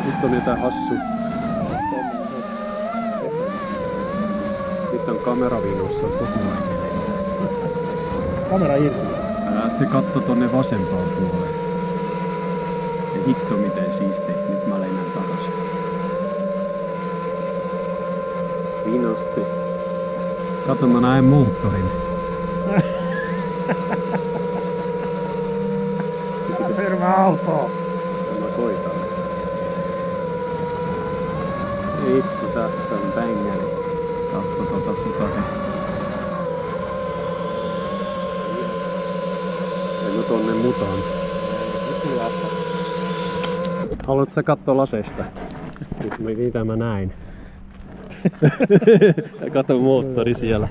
Nyt on jotain hassu. Nyt on kameraviinossa tosi vaikea. Kamera irti. Se katto tonne vasempaan puoleen. Ja hitto miten siistiä. Nyt mä lennän takaisin. Vinosti. Kato, mä näen moottorin. Terve autoa! Mä koitan. Vittu, tästä on bängäri. Katso tota sutakin. En mä tonne mutaan. Haluatko sä katsoa laseista? Mitä mä näin? Kato moottori siellä.